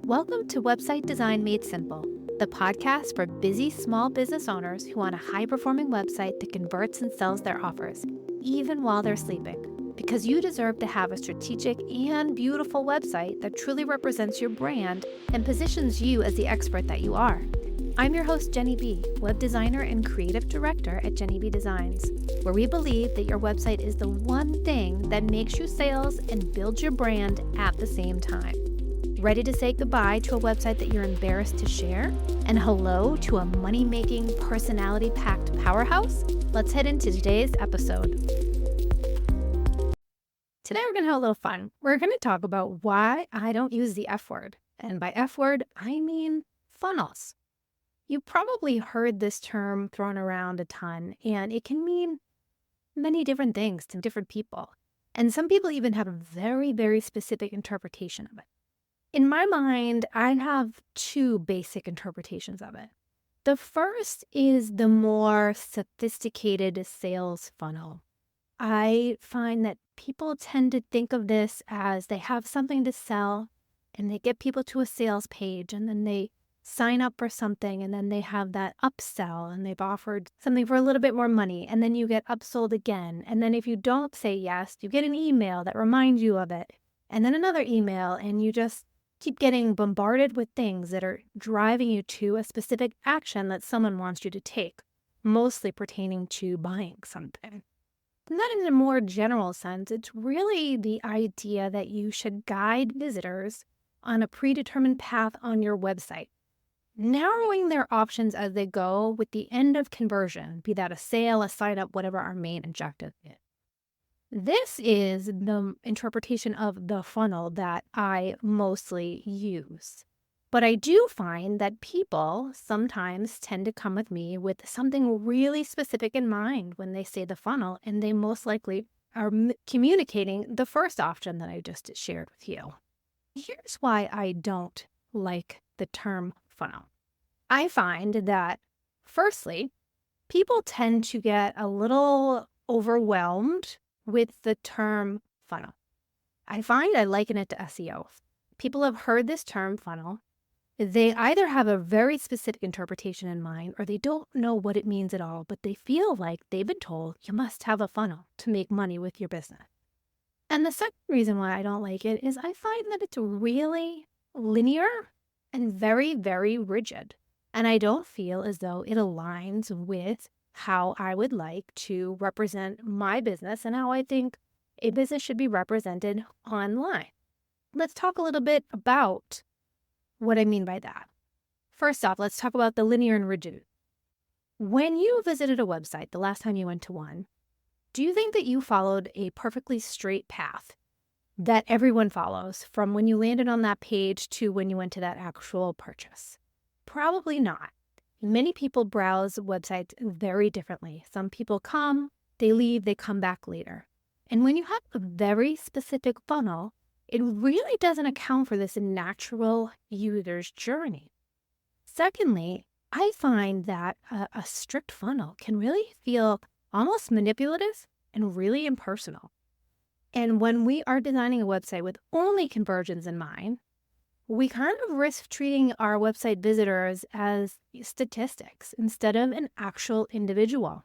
Welcome to Website Design Made Simple, the podcast for busy small business owners who want a high performing website that converts and sells their offers, even while they're sleeping. Because you deserve to have a strategic and beautiful website that truly represents your brand and positions you as the expert that you are. I'm your host, Jenny B., web designer and creative director at Jenny B Designs, where we believe that your website is the one thing that makes you sales and builds your brand at the same time. Ready to say goodbye to a website that you're embarrassed to share? And hello to a money-making, personality-packed powerhouse? Let's head into today's episode. Today we're going to have a little fun. We're going to talk about why I don't use the F word. And by F word, I mean funnels. You probably heard this term thrown around a ton, and it can mean many different things to different people. And some people even have a very, very specific interpretation of it. In my mind, I have two basic interpretations of it. The first is the more sophisticated sales funnel. I find that people tend to think of this as they have something to sell and they get people to a sales page and then they sign up for something and then they have that upsell and they've offered something for a little bit more money and then you get upsold again. And then if you don't say yes, you get an email that reminds you of it and then another email and you just keep getting bombarded with things that are driving you to a specific action that someone wants you to take, mostly pertaining to buying something. And that in a more general sense, it's really the idea that you should guide visitors on a predetermined path on your website, narrowing their options as they go with the end of conversion, be that a sale, a sign up, whatever our main objective is. This is the interpretation of the funnel that I mostly use. But I do find that people sometimes tend to come with me with something really specific in mind when they say the funnel, and they most likely are communicating the first option that I just shared with you. Here's why I don't like the term funnel. I find that, firstly, people tend to get a little overwhelmed with the term funnel. I find I liken it to SEO. People have heard this term funnel. They either have a very specific interpretation in mind or they don't know what it means at all, but they feel like they've been told you must have a funnel to make money with your business. And the second reason why I don't like it is I find that it's really linear and very, very rigid. And I don't feel as though it aligns with how I would like to represent my business and how I think a business should be represented online. Let's talk a little bit about what I mean by that. First off, let's talk about the linear and rigid. When you visited a website the last time you went to one, do you think that you followed a perfectly straight path that everyone follows from when you landed on that page to when you went to that actual purchase? Probably not. Many people browse websites very differently. Some people come, they leave, they come back later. And when you have a very specific funnel, it really doesn't account for this natural user's journey. Secondly, I find that a strict funnel can really feel almost manipulative and really impersonal. And when we are designing a website with only conversions in mind, we kind of risk treating our website visitors as statistics instead of an actual individual.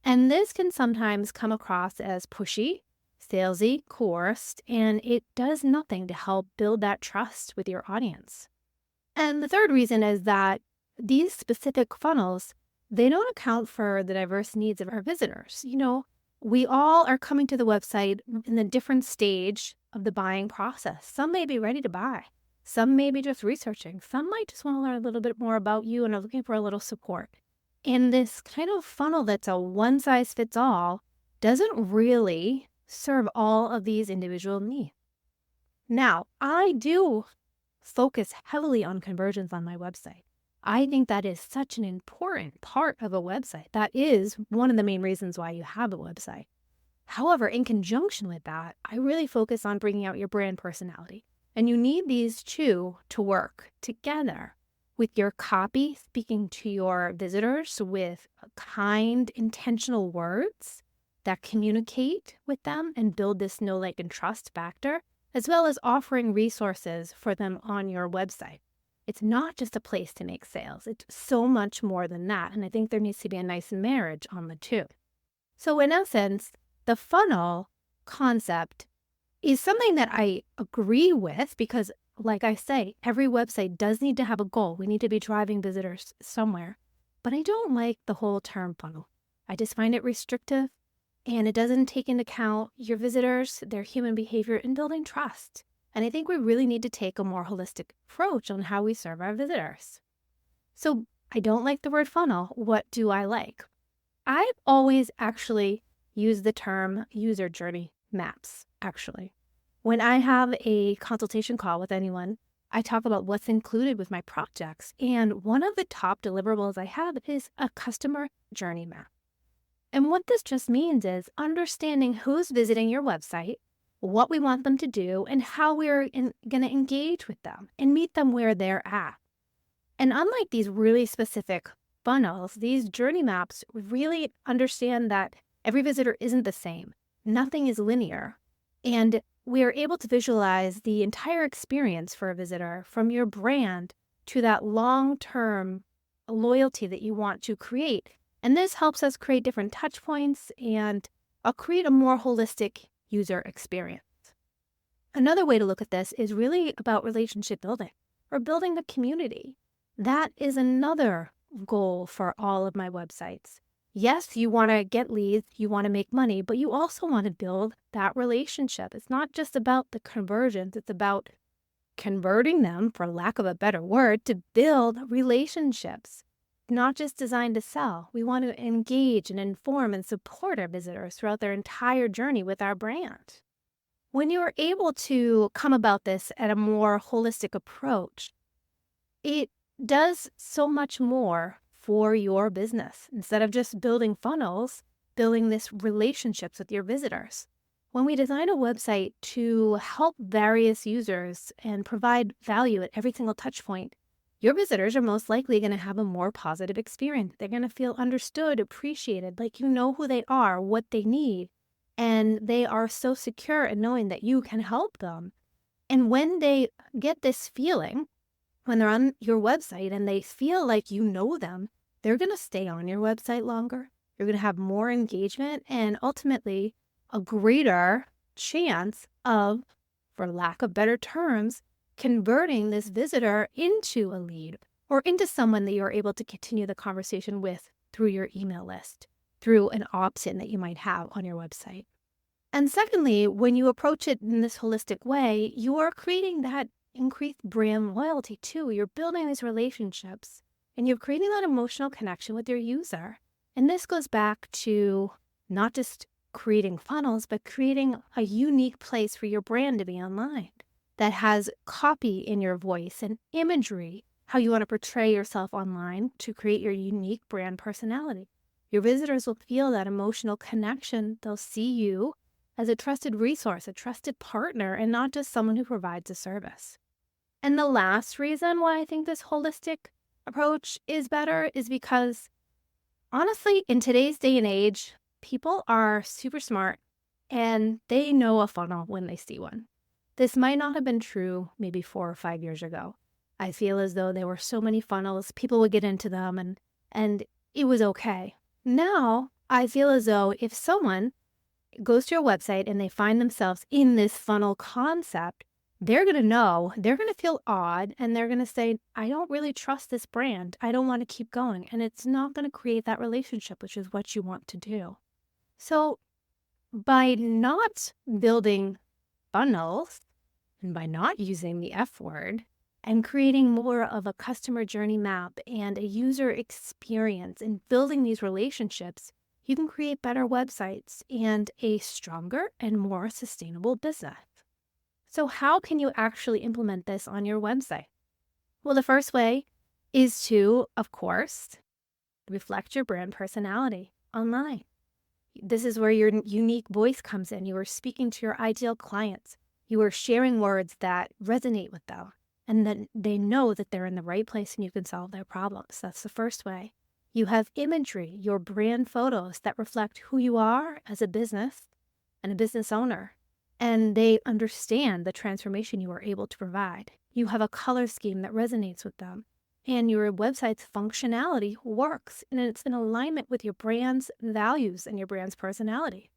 And this can sometimes come across as pushy, salesy, coerced, and it does nothing to help build that trust with your audience. And the third reason is that these specific funnels, they don't account for the diverse needs of our visitors. We all are coming to the website in a different stage of the buying process. Some may be ready to buy. Some may be just researching. Some might just want to learn a little bit more about you and are looking for a little support. And this kind of funnel that's a one-size-fits-all doesn't really serve all of these individual needs. Now, I do focus heavily on conversions on my website. I think that is such an important part of a website. That is one of the main reasons why you have a website. However, in conjunction with that, I really focus on bringing out your brand personality. And you need these two to work together with your copy, speaking to your visitors with kind, intentional words that communicate with them and build this know, like, and trust factor. as well as offering resources for them on your website. It's not just a place to make sales, it's so much more than that. And I think there needs to be a nice marriage on the two. So, in essence, the funnel concept is something that I agree with because, like I say, every website does need to have a goal. We need to be driving visitors somewhere. But I don't like the whole term funnel. I just find it restrictive and it doesn't take into account your visitors, their human behavior, and building trust. And I think we really need to take a more holistic approach on how we serve our visitors. So I don't like the word funnel. What do I like? I've always actually used the term user journey maps, actually. When I have a consultation call with anyone, I talk about what's included with my projects. And one of the top deliverables I have is a customer journey map. And what this just means is understanding who's visiting your website, what we want them to do, and how we're going to engage with them and meet them where they're at. And unlike these really specific funnels, these journey maps really understand that every visitor isn't the same. Nothing is linear. And we are able to visualize the entire experience for a visitor from your brand to that long-term loyalty that you want to create. And this helps us create different touch points and create a more holistic user experience. Another way to look at this is really about relationship building or building a community. That is another goal for all of my websites. Yes, you want to get leads, you want to make money, but you also want to build that relationship. It's not just about the conversions, it's about converting them, for lack of a better word, to build relationships. Not just designed to sell. We want to engage and inform and support our visitors throughout their entire journey with our brand. When you are able to come about this at a more holistic approach, it does so much more for your business. Instead of just building funnels, building this relationships with your visitors. When we design a website to help various users and provide value at every single touch point, your visitors are most likely going to have a more positive experience. They're going to feel understood, appreciated, like you know who they are, what they need, and they are so secure in knowing that you can help them. And when they get this feeling, when they're on your website and they feel like you know them, they're going to stay on your website longer. You're going to have more engagement and ultimately a greater chance of, for lack of better terms, converting this visitor into a lead or into someone that you're able to continue the conversation with through your email list, through an opt-in that you might have on your website. And secondly, when you approach it in this holistic way, you are creating that increased brand loyalty too. You're building these relationships and you're creating that emotional connection with your user. And this goes back to not just creating funnels, but creating a unique place for your brand to be online that has copy in your voice and imagery, how you want to portray yourself online to create your unique brand personality. Your visitors will feel that emotional connection. They'll see you as a trusted resource, a trusted partner, and not just someone who provides a service. And the last reason why I think this holistic approach is better is because, honestly, in today's day and age, people are super smart and they know a funnel when they see one. This might not have been true maybe 4 or 5 years ago. I feel as though there were so many funnels, people would get into them and it was okay. Now, I feel as though if someone goes to your website and they find themselves in this funnel concept, they're going to know, they're going to feel odd, and they're going to say, I don't really trust this brand. I don't want to keep going. And it's not going to create that relationship, which is what you want to do. So by not building funnels and by not using the F word and creating more of a customer journey map and a user experience and building these relationships, you can create better websites and a stronger and more sustainable business. So how can you actually implement this on your website? Well, the first way is to, of course, reflect your brand personality online. This is where your unique voice comes in. You are speaking to your ideal clients. You are sharing words that resonate with them and that they know that they're in the right place and you can solve their problems. That's the first way. You have imagery, your brand photos that reflect who you are as a business and a business owner. and they understand the transformation you are able to provide. You have a color scheme that resonates with them, and your website's functionality works, and it's in alignment with your brand's values and your brand's personality.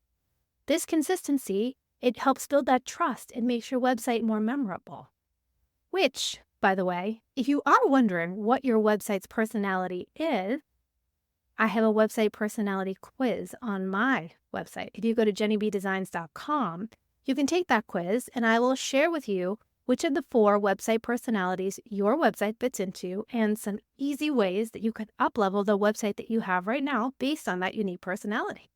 This consistency, it helps build that trust and makes your website more memorable. Which, by the way, if you are wondering what your website's personality is, I have a website personality quiz on my website. If you go to jennybdesigns.com, you can take that quiz and I will share with you which of the 4 website personalities your website fits into and some easy ways that you can up-level the website that you have right now based on that unique personality.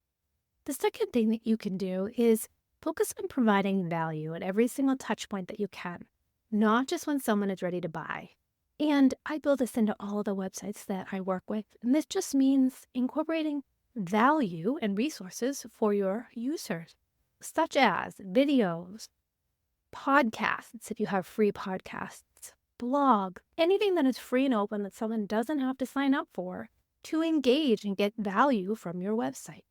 The second thing that you can do is focus on providing value at every single touch point that you can, not just when someone is ready to buy. And I build this into all of the websites that I work with. And this just means incorporating value and resources for your users, such as videos, podcasts, if you have free podcasts, blog, anything that is free and open that someone doesn't have to sign up for to engage and get value from your website.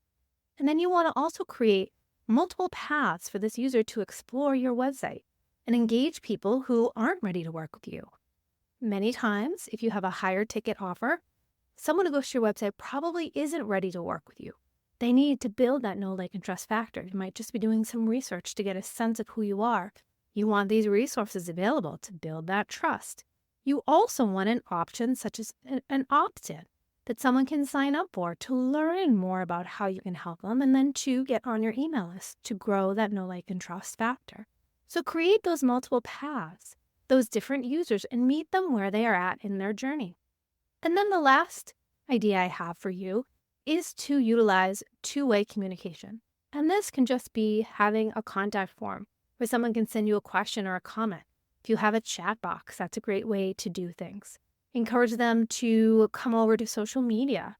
And then you want to also create multiple paths for this user to explore your website and engage people who aren't ready to work with you. Many times, if you have a higher ticket offer, someone who goes to your website probably isn't ready to work with you. They need to build that know, like, and trust factor. You might just be doing some research to get a sense of who you are. You want these resources available to build that trust. You also want an option such as an opt-in that someone can sign up for to learn more about how you can help them and then to get on your email list to grow that know, like, and trust factor. So create those multiple paths, those different users, and meet them where they are at in their journey. And then the last idea I have for you is to utilize two-way communication. And this can just be having a contact form where someone can send you a question or a comment. If you have a chat box, that's a great way to do things. Encourage them to come over to social media,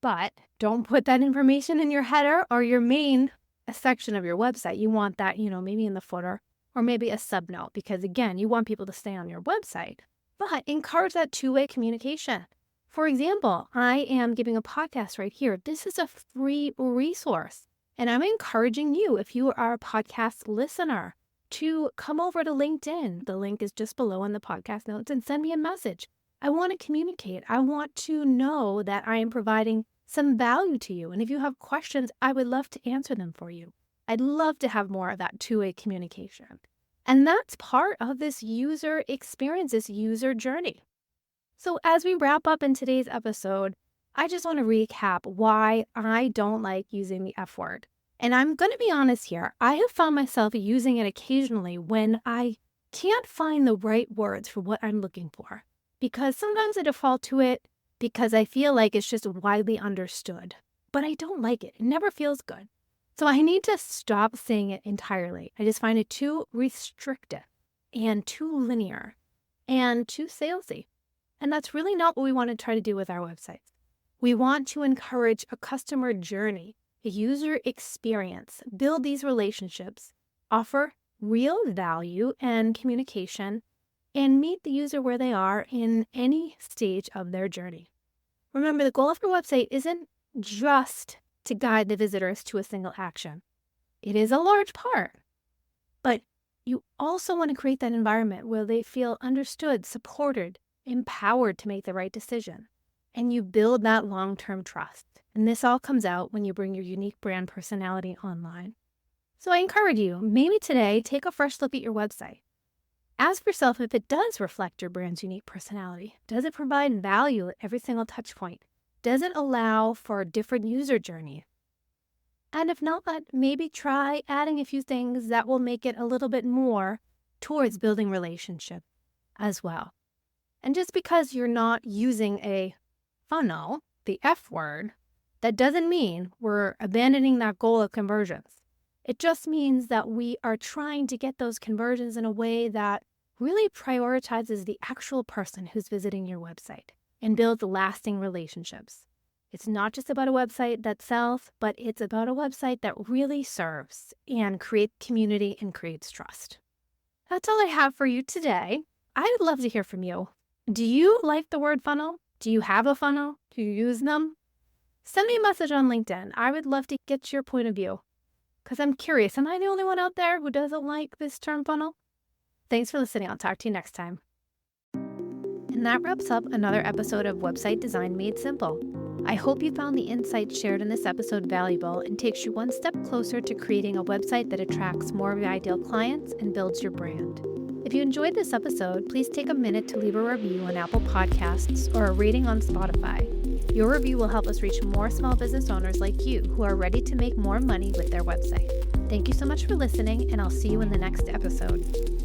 but don't put that information in your header or your main section of your website. You want that, maybe in the footer or maybe a subnote, because again, you want people to stay on your website, but encourage that two-way communication. For example, I am giving a podcast right here. This is a free resource, and I'm encouraging you, if you are a podcast listener, to come over to LinkedIn. The link is just below in the podcast notes, and send me a message. I want to communicate. I want to know that I am providing some value to you. And if you have questions, I would love to answer them for you. I'd love to have more of that two-way communication. And that's part of this user experience, this user journey. So as we wrap up in today's episode, I just want to recap why I don't like using the F word. And I'm going to be honest here. I have found myself using it occasionally when I can't find the right words for what I'm looking for. Because sometimes I default to it because I feel like it's just widely understood. But I don't like it. It never feels good. So I need to stop saying it entirely. I just find it too restrictive and too linear and too salesy. And that's really not what we want to try to do with our websites. We want to encourage a customer journey, a user experience, build these relationships, offer real value and communication, and meet the user where they are in any stage of their journey. Remember, the goal of your website isn't just to guide the visitors to a single action. It is a large part, but you also want to create that environment where they feel understood, supported, empowered to make the right decision, and you build that long-term trust. And this all comes out when you bring your unique brand personality online. So I encourage you, maybe today, take a fresh look at your website. Ask yourself if it does reflect your brand's unique personality. Does it provide value at every single touch point? Does it allow for a different user journey? And if not, maybe try adding a few things that will make it a little bit more towards building relationship as well. And just because you're not using a funnel, the F word, that doesn't mean we're abandoning that goal of conversions. It just means that we are trying to get those conversions in a way that really prioritizes the actual person who's visiting your website and builds lasting relationships. It's not just about a website that sells, but it's about a website that really serves and creates community and creates trust. That's all I have for you today. I would love to hear from you. Do you like the word funnel? Do you have a funnel? Do you use them? Send me a message on LinkedIn. I would love to get your point of view. Because I'm curious, am I the only one out there who doesn't like this term funnel? Thanks for listening. I'll talk to you next time. And that wraps up another episode of Website Design Made Simple. I hope you found the insights shared in this episode valuable and takes you one step closer to creating a website that attracts more of your ideal clients and builds your brand. If you enjoyed this episode, please take a minute to leave a review on Apple Podcasts or a rating on Spotify. Your review will help us reach more small business owners like you who are ready to make more money with their website. Thank you so much for listening, and I'll see you in the next episode.